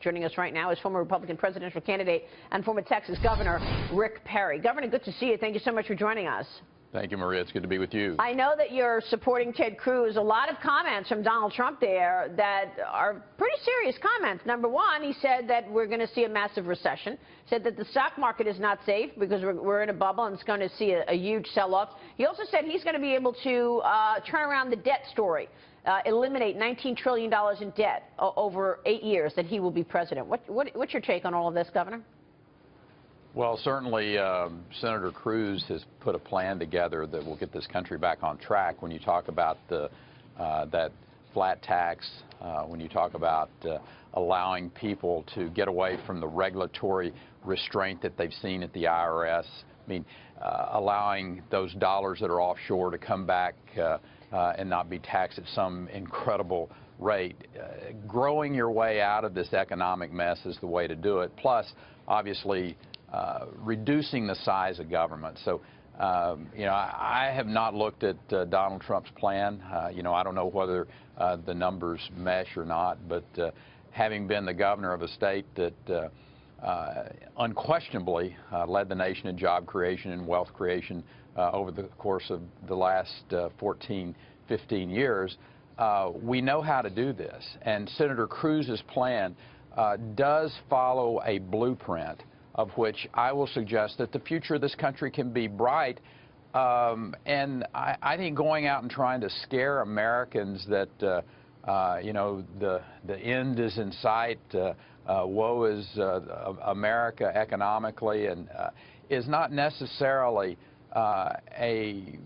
Joining us right now is former Republican presidential candidate and former Texas Governor Rick Perry. Governor, good to see you. Thank you so much for joining us. Thank you, Maria. It's good to be with you. I know that you're supporting Ted Cruz. A lot of comments from Donald Trump there that are pretty serious comments. Number one, he said that we're going to see a massive recession. Said that the stock market is not safe because we're in a bubble and it's going to see a huge sell-off. He also said he's going to be able to turn around the debt story, eliminate $19 trillion in debt over 8 years that he will be president. What's your take on all of this, Governor? Well, certainly Senator Cruz has put a plan together that will get this country back on track. When you talk about that flat tax, when you talk about allowing people to get away from the regulatory restraint that they've seen at the IRS, I mean, allowing those dollars that are offshore to come back and not be taxed at some incredible rate. Growing your way out of this economic mess is the way to do it. Plus, obviously, reducing the size of government. So, you know, I have not looked at Donald Trump's plan. You know, I don't know whether the numbers mesh or not, but having been the governor of a state that unquestionably led the nation in job creation and wealth creation over the course of the last 14, 15 years, we know how to do this. And Senator Cruz's plan does follow a blueprint of which I will suggest that the future of this country can be bright. And I think going out and trying to scare Americans that, you know, the end is in sight, woe is America economically, and is not necessarily a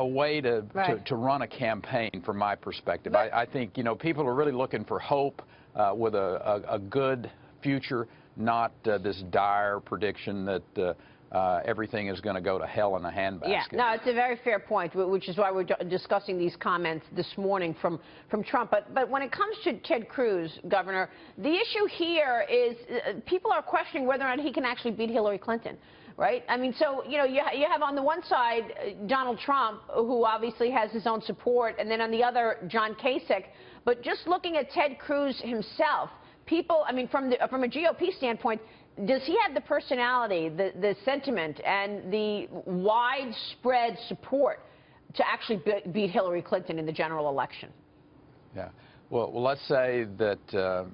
way to run a campaign from my perspective. I think, you know, people are really looking for hope with a good future, not this dire prediction that everything is going to go to hell in a handbasket. Yeah, no, it's a very fair point, which is why we're discussing these comments this morning from Trump. But when it comes to Ted Cruz, Governor, the issue here is people are questioning whether or not he can actually beat Hillary Clinton. Right? I mean, so, you know, you have on the one side Donald Trump, who obviously has his own support, and then on the other, John Kasich. But just looking at Ted Cruz himself, people, I mean, from a GOP standpoint, does he have the personality, the sentiment, and the widespread support to actually beat Hillary Clinton in the general election? Yeah. Well, let's say that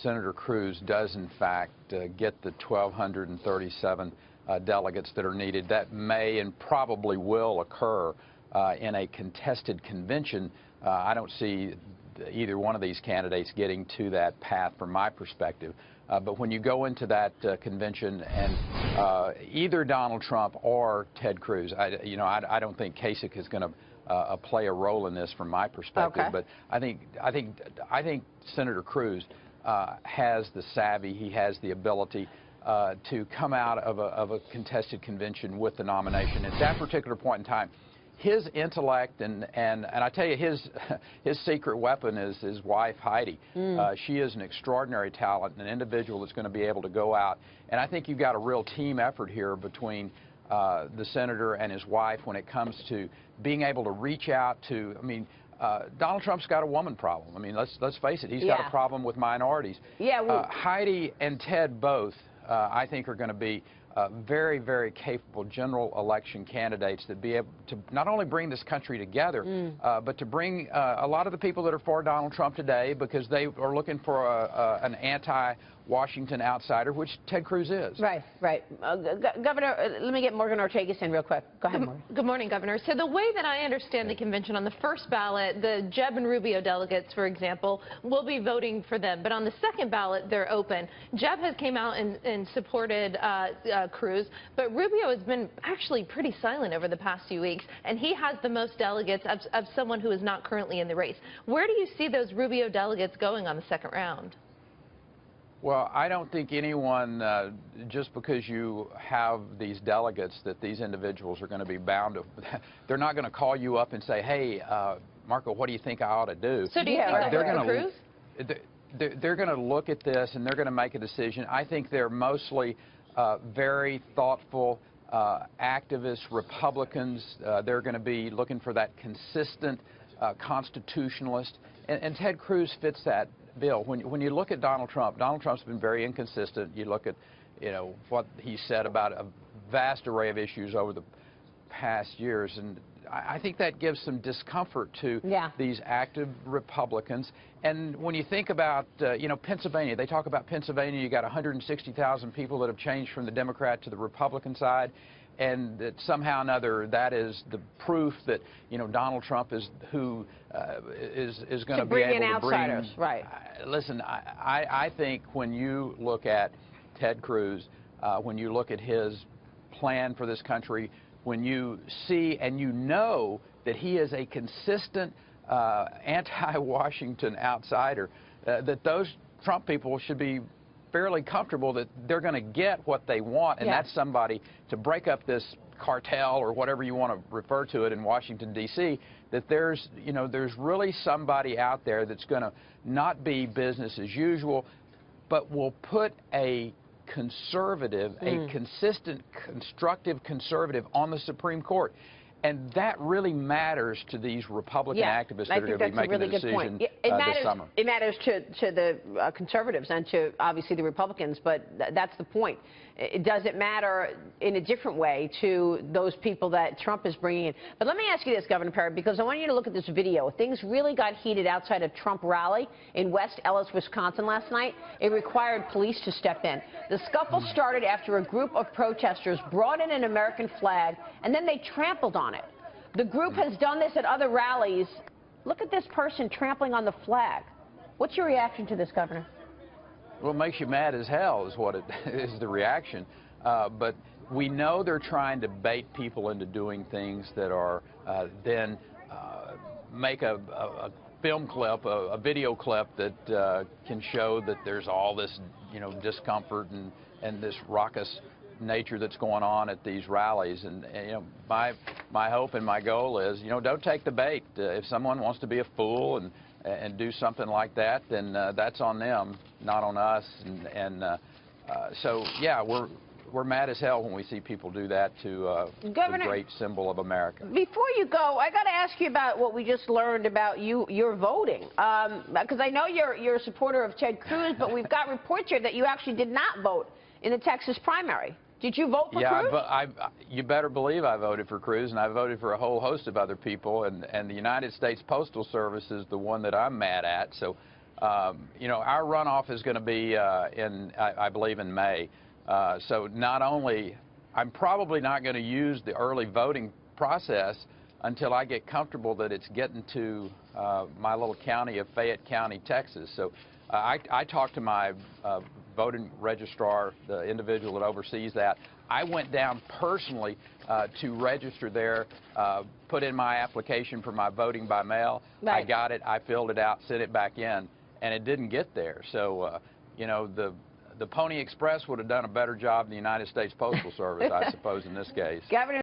Senator Cruz does, in fact, get the 1,237 delegates that are needed. That may and probably will occur in a contested convention. I don't see either one of these candidates getting to that path from my perspective. But when you go into that convention and either Donald Trump or Ted Cruz, I don't think Kasich is going to play a role in this from my perspective. Okay. But I think Senator Cruz has the savvy, he has the ability to come out of a contested convention with the nomination. At that particular point in time, his intellect and I tell you, his secret weapon is his wife, Heidi. She is an extraordinary talent, an individual that's going to be able to go out. And I think you've got a real team effort here between the senator and his wife when it comes to being able to reach out to, I mean, Donald Trump's got a woman problem. I mean, let's face it, he's got a problem with minorities. Yeah. Well, Heidi and Ted both, I think, are going to be very, very capable general election candidates that be able to not only bring this country together, but to bring a lot of the people that are for Donald Trump today, because they are looking for an anti-Washington outsider, which Ted Cruz is. Right, right. Governor, let me get Morgan Ortagus in real quick. Go ahead, Morgan. Good morning, Governor. So the way that I understand the convention, on the first ballot, the Jeb and Rubio delegates, for example, will be voting for them. But on the second ballot, they're open. Jeb has came out and supported Cruz, but Rubio has been actually pretty silent over the past few weeks, and he has the most delegates of someone who is not currently in the race. Where do you see those Rubio delegates going on the second round? Well, I don't think anyone, just because you have these delegates, that these individuals are going to be bound to, they're not going to call you up and say, hey, Marco, what do you think I ought to do? So do you think they're going to Cruz? They're going to look at this and they're going to make a decision. I think they're mostly very thoughtful, activist Republicans. They're going to be looking for that consistent constitutionalist. And Ted Cruz fits that Bill, when you look at Donald Trump's been very inconsistent. You look at, what he said about a vast array of issues over the past years, and I think that gives some discomfort to these active Republicans. And when you think about, Pennsylvania, they talk about Pennsylvania, you got 160,000 people that have changed from the Democrat to the Republican side, and that somehow or another that is the proof that, Donald Trump is who is going to be able to bring outsiders. Right. Listen, I think when you look at Ted Cruz, when you look at his plan for this country, when you see and you know that he is a consistent anti-Washington outsider, that those Trump people should be fairly comfortable that they're going to get what they want, and that's somebody to break up this cartel or whatever you want to refer to it in Washington, D.C., that there's really somebody out there that's going to not be business as usual, but will put a conservative, a consistent, constructive conservative on the Supreme Court. And that really matters to these Republican activists that are going to be making the decision this summer. It matters to the conservatives and to, obviously, the Republicans, but that's the point. Does it matter in a different way to those people that Trump is bringing in? But let me ask you this, Governor Perry, because I want you to look at this video. Things really got heated outside a Trump rally in West Ellis, Wisconsin last night. It required police to step in. The scuffle started after a group of protesters brought in an American flag, and then they trampled on it. The group has done this at other rallies. Look at this person trampling on the flag. What's your reaction to this, Governor? Well, it makes you mad as hell is what it is, the reaction. But we know they're trying to bait people into doing things that are then make a film clip, a video clip that can show that there's all this, discomfort and this raucous nature that's going on at these rallies. And my hope and my goal is, don't take the bait. If someone wants to be a fool and do something like that, then that's on them, not on us. So yeah, we're mad as hell when we see people do that to Governor, the great symbol of America. Before you go, I got to ask you about what we just learned about your voting, because I know you're a supporter of Ted Cruz, but we've got reports here that you actually did not vote in the Texas primary. Did you vote for Cruz? Yeah, you better believe I voted for Cruz, and I voted for a whole host of other people, and the United States Postal Service is the one that I'm mad at. So, our runoff is going to be I believe, in May. So not only, I'm probably not going to use the early voting process until I get comfortable that it's getting to my little county of Fayette County, Texas. So I talked to my voting registrar, the individual that oversees that. I went down personally to register there, put in my application for my voting by mail. Right. I got it, I filled it out, sent it back in, and it didn't get there. So, the Pony Express would have done a better job than the United States Postal Service, I suppose, in this case. Governor